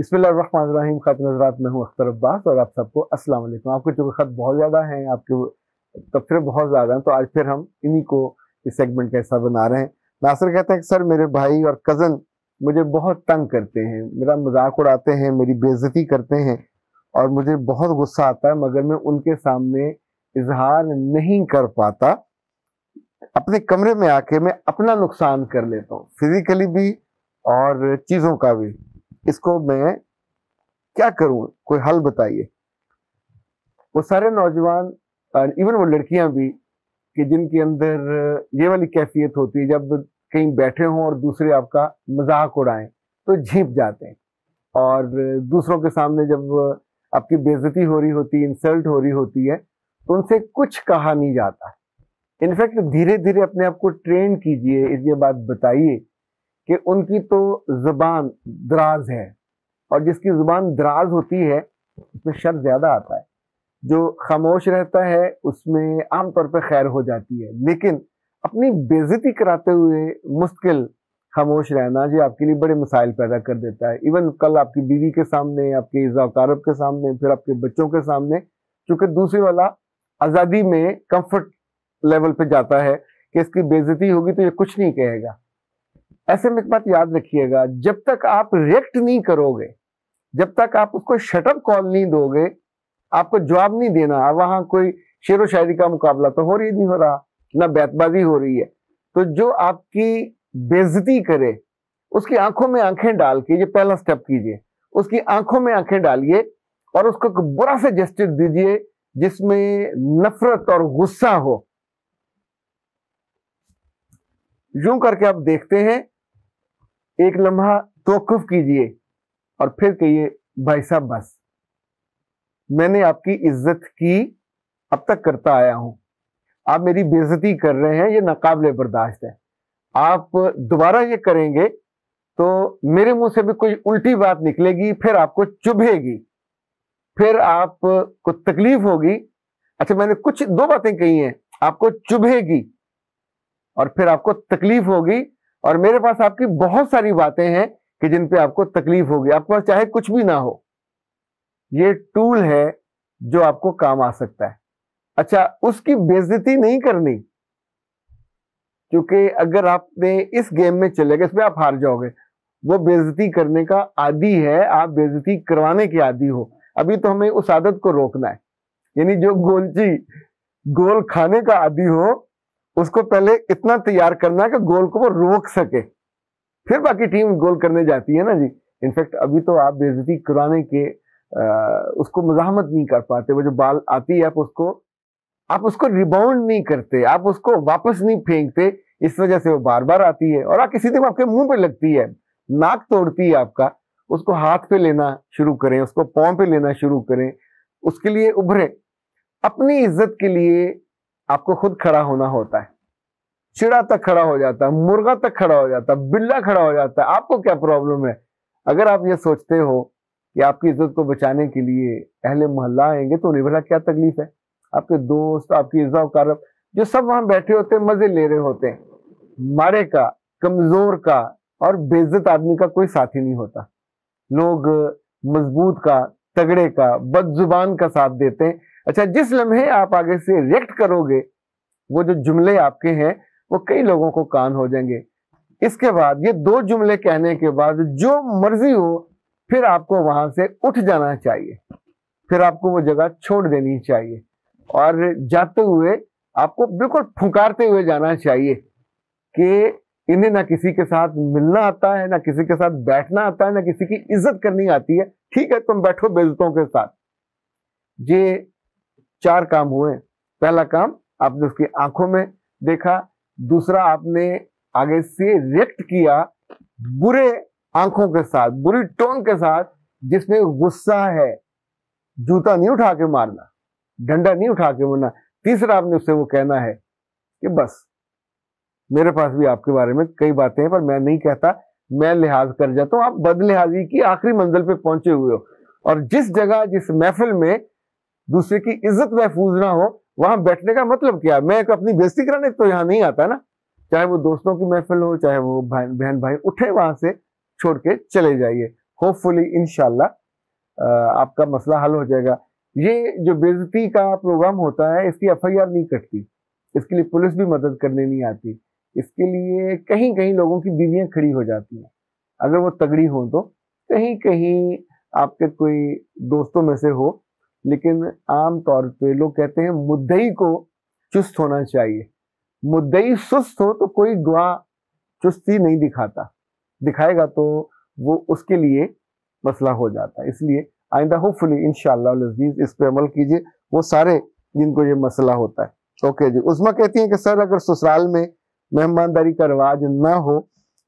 बिस्मिल्लाहिर्रहमानिर्रहीम। खत नज़रात में हूँ अख्तर अब्बास और आप सबको अस्सलाम वालेकुम। आपके जो खत बहुत ज़्यादा हैं, आपके तबसरे बहुत ज़्यादा हैं, तो आज फिर हम इन्हीं को इस सेगमेंट का हिस्सा बना रहे हैं। नासिर कहते हैं कि सर मेरे भाई और कज़न मुझे बहुत तंग करते हैं, मेरा मजाक उड़ाते हैं, मेरी बेइज्जती करते हैं और मुझे बहुत गुस्सा आता है, मगर मैं उनके सामने इजहार नहीं कर पाता। अपने कमरे में आके मैं अपना नुकसान कर लेता हूँ, फिजिकली भी और चीज़ों का भी। इसको मैं क्या करूं, कोई हल बताइए। वो सारे नौजवान, इवन वो लड़कियां भी, कि जिनके अंदर ये वाली कैफियत होती है, जब कहीं बैठे हों और दूसरे आपका मजाक उड़ाएं तो झीप जाते हैं, और दूसरों के सामने जब आपकी बेइज्जती हो रही होती है, इंसल्ट हो रही होती है, तो उनसे कुछ कहा नहीं जाता। इनफैक्ट धीरे धीरे अपने आप को ट्रेन कीजिए, ये बात बताइए कि उनकी तो जुबान दराज है, और जिसकी जुबान दराज होती है उसमें शर ज्यादा आता है। जो खामोश रहता है उसमें आमतौर पर खैर हो जाती है, लेकिन अपनी बेइज्जती कराते हुए मुश्किल खामोश रहना जो आपके लिए बड़े मसाइल पैदा कर देता है। इवन कल आपकी बीवी के सामने, आपके इज़्ज़ा-ओ-कारब के सामने, फिर आपके बच्चों के सामने, क्योंकि दूसरे वाला आज़ादी में कंफर्ट लेवल पे जाता है कि इसकी बेइज्जती होगी तो ये कुछ नहीं कहेगा। ऐसे में एक बात याद रखिएगा, जब तक आप रिएक्ट नहीं करोगे, जब तक आप उसको शटअप कॉल नहीं दोगे, आपको जवाब नहीं देना, वहां कोई शेर व शायरी का मुकाबला तो हो रही नहीं हो रहा, ना बैतबाजी हो रही है। तो जो आपकी बेइज्जती करे उसकी आंखों में आंखें डाल के, ये पहला स्टेप कीजिए, उसकी आंखों में आंखें डालिए और उसको बुरा से जेस्चर दीजिए जिसमें नफरत और गुस्सा हो। यूं करके आप देखते हैं, एक लम्हा तवक्कुफ कीजिए और फिर कहिए, भाई साहब बस, मैंने आपकी इज्जत की, अब तक करता आया हूं, आप मेरी बेइज्जती कर रहे हैं, ये नाकाबिले बर्दाश्त है। आप दोबारा ये करेंगे तो मेरे मुंह से भी कोई उल्टी बात निकलेगी, फिर आपको चुभेगी, फिर आपको तकलीफ होगी। अच्छा, मैंने कुछ दो बातें कही हैं, आपको चुभेगी और फिर आपको तकलीफ होगी, और मेरे पास आपकी बहुत सारी बातें हैं कि जिन पे आपको तकलीफ होगी, आपके पास चाहे कुछ भी ना हो। ये टूल है जो आपको काम आ सकता है। अच्छा, उसकी बेइज्जती नहीं करनी, क्योंकि अगर आपने इस गेम में चले गए, इसमें आप हार जाओगे। वो बेइज्जती करने का आदी है, आप बेइज्जती करवाने के आदी हो। अभी तो हमें उस आदत को रोकना है, यानी जो गोलची गोल खाने का आदी हो, उसको पहले इतना तैयार करना है कि गोल को वो रोक सके, फिर बाकी टीम गोल करने जाती है ना जी। इनफैक्ट अभी तो आप बेइज्जती कराने के उसको मज़ाहमत नहीं कर पाते। वो जो बाल आती है, आप उसको रिबाउंड नहीं करते, आप उसको वापस नहीं फेंकते, इस वजह से वो बार बार आती है और आके सीधे आपके मुंह पे लगती है, नाक तोड़ती है आपका। उसको हाथ पे लेना शुरू करें, उसको पांव पे लेना शुरू करें, उसके लिए उभरे। अपनी इज्जत के लिए आपको खुद खड़ा होना होता है। चिड़ा तक खड़ा हो जाता है, मुर्गा तक खड़ा हो जाता है, बिल्ला खड़ा हो जाता है, आपको क्या प्रॉब्लम है? अगर आप ये सोचते हो कि आपकी इज्जत को बचाने के लिए अहले मोहल्ला आएंगे तो उन्हें भला क्या तकलीफ है? आपके दोस्त, आपकी इज़्ज़ा-ओ-कारब, जो सब वहां बैठे होते हैं, मजे ले रहे होते हैं, मारे का, कमजोर का और बेइज्जत आदमी का कोई साथी नहीं होता। लोग मजबूत का, तगड़े का, बदजुबान का साथ देते हैं। अच्छा, जिस लम्हे आप आगे से रिएक्ट करोगे, वो जो जुमले आपके हैं वो कई लोगों को कान हो जाएंगे। इसके बाद ये दो जुमले कहने के बाद जो मर्जी हो, फिर आपको वहां से उठ जाना चाहिए, फिर आपको वो जगह छोड़ देनी चाहिए, और जाते हुए आपको बिल्कुल फुकारते हुए जाना चाहिए कि इन्हें ना किसी के साथ मिलना आता है, ना किसी के साथ बैठना आता है, ना किसी की इज्जत करनी आती है। ठीक है, तुम बैठो बेइज्जतों के साथ। ये 4 काम हुए। पहला काम, आपने उसकी आंखों में देखा। दूसरा, आपने आगे से रिएक्ट किया बुरे आंखों के साथ, बुरी टोन के साथ, जिसमें गुस्सा है। जूता नहीं उठा के मारना, डंडा नहीं उठा के मारना। तीसरा, आपने उससे वो कहना है कि बस, मेरे पास भी आपके बारे में कई बातें हैं पर मैं नहीं कहता, मैं लिहाज कर जाता हूं। आप बदलिहाजी की आखिरी मंजिल पे पहुंचे हुए हो, और जिस जगह, जिस महफिल में दूसरे की इज्जत महफूज ना हो, वहां बैठने का मतलब क्या है? मैं अपनी बेइज्जती कराने तो यहां नहीं आता ना। चाहे वो दोस्तों की महफिल हो, चाहे वो बहन भाई, उठे वहां से, छोड़ के चले जाइए। होपफुली इंशाल्लाह आपका मसला हल हो जाएगा। ये जो बेइज्जती का प्रोग्राम होता है, इसकी FIR नहीं कटती, इसके लिए पुलिस भी मदद करने नहीं आती, इसके लिए कहीं कहीं लोगों की बीवियां खड़ी हो जाती हैं अगर वो तगड़ी हो तो, कहीं कहीं आपके कोई दोस्तों में से हो, लेकिन आम तौर पे लोग कहते हैं मुद्दई को चुस्त होना चाहिए। मुद्दई सुस्त हो तो कोई गवाह चुस्ती नहीं दिखाता, दिखाएगा तो वो उसके लिए मसला हो जाता है। इसलिए आइंदा होपफुली इंशाअल्लाह अज़ीज इस पे अमल कीजिए, वो सारे जिनको ये मसला होता है। ओके जी। उस्मा कहती हैं कि सर अगर ससुराल में मेहमानदारी का रिवाज ना हो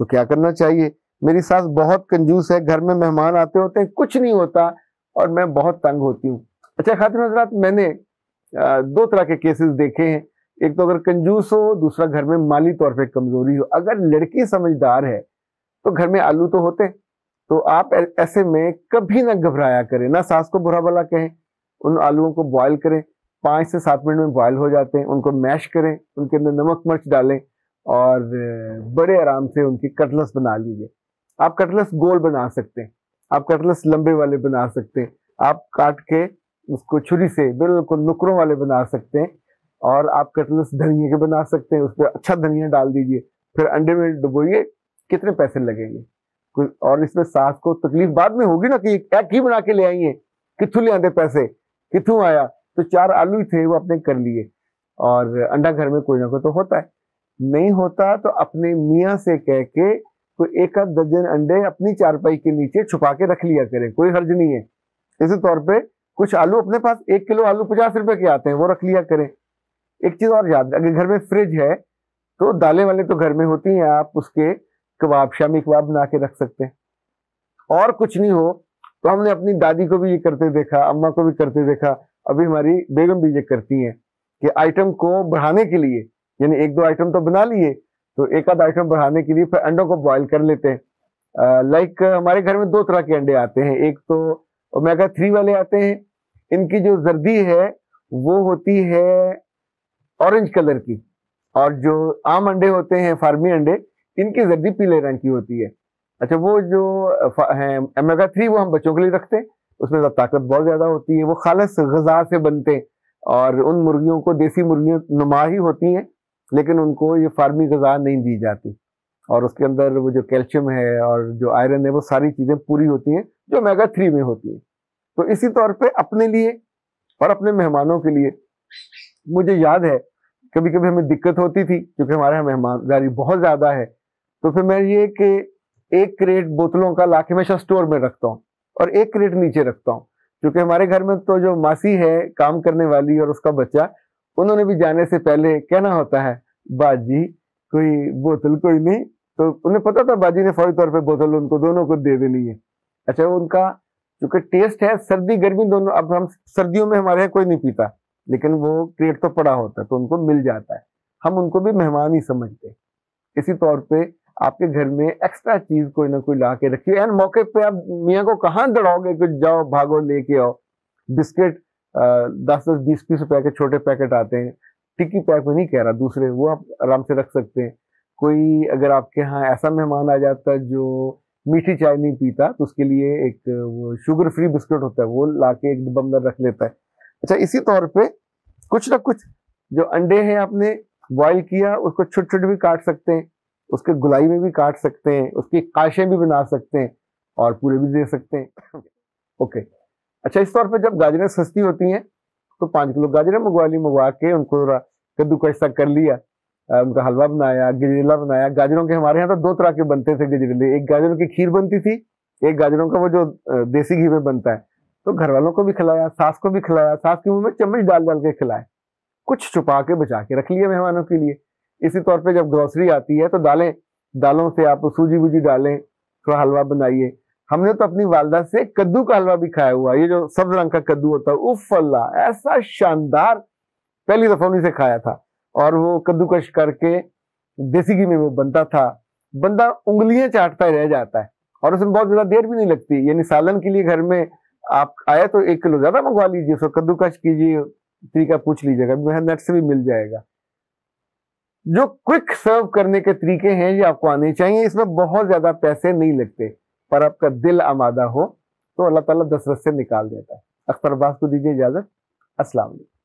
तो क्या करना चाहिए? मेरी सास बहुत कंजूस है, घर में मेहमान आते होते हैं, कुछ नहीं होता और मैं बहुत तंग होती हूँ। अच्छा खातिन हज़रात, मैंने दो तरह के केसेस देखे हैं। एक तो अगर कंजूस हो, दूसरा घर में माली तौर पे कमजोरी हो। अगर लड़की समझदार है तो घर में आलू तो होते, तो आप ऐसे में कभी ना घबराया करें, ना सास को बुरा भला कहें, उन आलूओं को बॉयल करें, 5 से 7 मिनट में बॉयल हो जाते हैं, उनको मैश करें, उनके अंदर नमक मिर्च डालें और बड़े आराम से उनकी कटलेट्स बना लीजिए। आप कटलेट्स गोल बना सकते हैं, आप कटलेट्स लंबे वाले बना सकते हैं, आप काट के उसको छुरी से बिल्कुल नुकरों वाले बना सकते हैं, और आप कटलेट्स धनिए के बना सकते हैं, उस पर अच्छा धनिया डाल दीजिए, फिर अंडे में डुबोइए। कितने पैसे लगेंगे? और इसमें सास को तकलीफ बाद में होगी ना कि एक ही बना के ले आई है, किथों ले आते पैसे, किथों आया? तो 4 आलू ही थे वो अपने कर लिए, और अंडा घर में कोई ना कोई तो होता है। नहीं होता तो अपने मियाँ से कह के कोई 1 आध दर्जन अंडे अपनी चारपाई के नीचे छुपा के रख लिया करें, कोई हर्ज नहीं है। इसी तौर पे कुछ आलू अपने पास, 1 किलो आलू 50 रुपए के आते हैं, वो रख लिया करें। एक चीज और याद, अगर घर में फ्रिज है तो दालें वाले तो घर में होती हैं, आप उसके कबाब, शामी कबाब बना के रख सकते हैं। और कुछ नहीं हो तो हमने अपनी दादी को भी ये करते देखा, अम्मा को भी करते देखा, अभी हमारी बेगम भी ये करती हैं कि आइटम को बढ़ाने के लिए, यानी 1-2 आइटम तो बना लिए, तो 1 आध आइटम बढ़ाने के लिए फिर अंडों को बॉयल कर लेते हैं। लाइक हमारे घर में 2 तरह के अंडे आते हैं, एक तो ओमेगा 3 वाले आते हैं, इनकी जो जर्दी है वो होती है ऑरेंज कलर की, और जो आम अंडे होते हैं फार्मी अंडे, इनकी जर्दी पीले रंग की होती है। अच्छा, वो जो है ओमेगा 3 वो हम बच्चों के लिए रखते हैं, उसमें ताकत बहुत ज्यादा होती है, वो खालिस गजा से बनते हैं, और उन मुर्गियों को देसी मुर्गियों नुमा ही होती हैं, लेकिन उनको ये फार्मी गजा नहीं दी जाती, और उसके अंदर वो जो कैल्शियम है और जो आयरन है वो सारी चीजें पूरी होती हैं जो ओमेगा 3 में होती है। तो इसी तौर पे अपने लिए और अपने मेहमानों के लिए, मुझे याद है कभी कभी हमें दिक्कत होती थी क्योंकि हमारे यहाँ मेहमानदारी बहुत ज्यादा है, तो फिर मैं ये कि 1 क्रेट बोतलों का लाके हमेशा स्टोर में रखता हूँ और 1 क्रेट नीचे रखता हूँ, क्योंकि हमारे घर में तो जो मासी है काम करने वाली और उसका बच्चा, उन्होंने भी जाने से पहले कहना होता है, बाजी कोई बोतल कोई नहीं, तो उन्हें पता था बाजी ने फौरी तौर पे बोतल उनको दोनों को दे देनी है। अच्छा, उनका क्योंकि टेस्ट है सर्दी गर्मी दोनों, अब हम सर्दियों में हमारे यहाँ कोई नहीं पीता, लेकिन वो क्रेट तो पड़ा होता है तो उनको मिल जाता है, हम उनको भी मेहमान ही समझते हैं। इसी तौर पे आपके घर में एक्स्ट्रा चीज कोई ना कोई ला के रखिए, एंड मौके पे आप मियाँ को कहाँ दौड़ाओगे कि जाओ भागो लेके आओ। बिस्किट 10-20 रुपए के छोटे पैकेट आते हैं, टिक्की पैक में नहीं कह रहा, दूसरे, वो आप आराम से रख सकते हैं। कोई अगर आपके यहाँ ऐसा मेहमान आ जाता है जो मीठी चाय नहीं पीता, तो उसके लिए एक वो शुगर फ्री बिस्किट होता है, वो लाके एक डिब्बा अंदर रख लेता है। अच्छा, इसी तौर पे कुछ ना कुछ जो अंडे हैं आपने बॉईल किया, उसको छोटे छोटे भी काट सकते हैं, उसके गुलाई में भी काट सकते हैं, उसकी काशें भी बना सकते हैं और पूरे भी दे सकते हैं। ओके। अच्छा, इस तौर पे जब गाजरें सस्ती होती हैं तो 5 किलो गाजरें मंगवा के उनको कद्दूकस सा कर लिया, उनका हलवा बनाया, गजरेला बनाया। गाजरों के हमारे यहाँ तो 2 तरह के बनते थे गजरेले, एक गाजरों की खीर बनती थी, एक गाजरों का वो जो देसी घी में बनता है। तो घर वालों को भी खिलाया, सास को भी खिलाया, सास के मुंह में चम्मच डाल डाल के खिलाए, कुछ छुपा के बचा के रख लिया मेहमानों के लिए। इसी तौर पे जब ग्रोसरी आती है तो दालों से आप सूजी वूजी डालें, थोड़ा हलवा बनाइए। हमने तो अपनी वालदा से कद्दू का हलवा भी खाया हुआ, ये जो सब्ज रंग का कद्दू होता है, उफ अल्लाह, ऐसा शानदार, पहली दफा उन्हीं से खाया था। और वो कद्दूकश करके देसी घी में वो बनता था, बंदा उंगलियां चाटता ही रह जाता है, और उसमें बहुत ज्यादा देर भी नहीं लगती। यानी सालन के लिए घर में आप आए तो 1 किलो ज्यादा मंगवा लीजिए, उसको कद्दूकश कीजिए, तरीका पूछ लीजिएगा, नेट से भी मिल जाएगा। जो क्विक सर्व करने के तरीके हैं ये आपको आने चाहिए, इसमें बहुत ज्यादा पैसे नहीं लगते। پر آپ کا دل آمادہ ہو تو اللہ تعالیٰ دسترس سے نکال دیتا ہے۔ اختر عباس کو دیجیے اجازت، السلام علیکم۔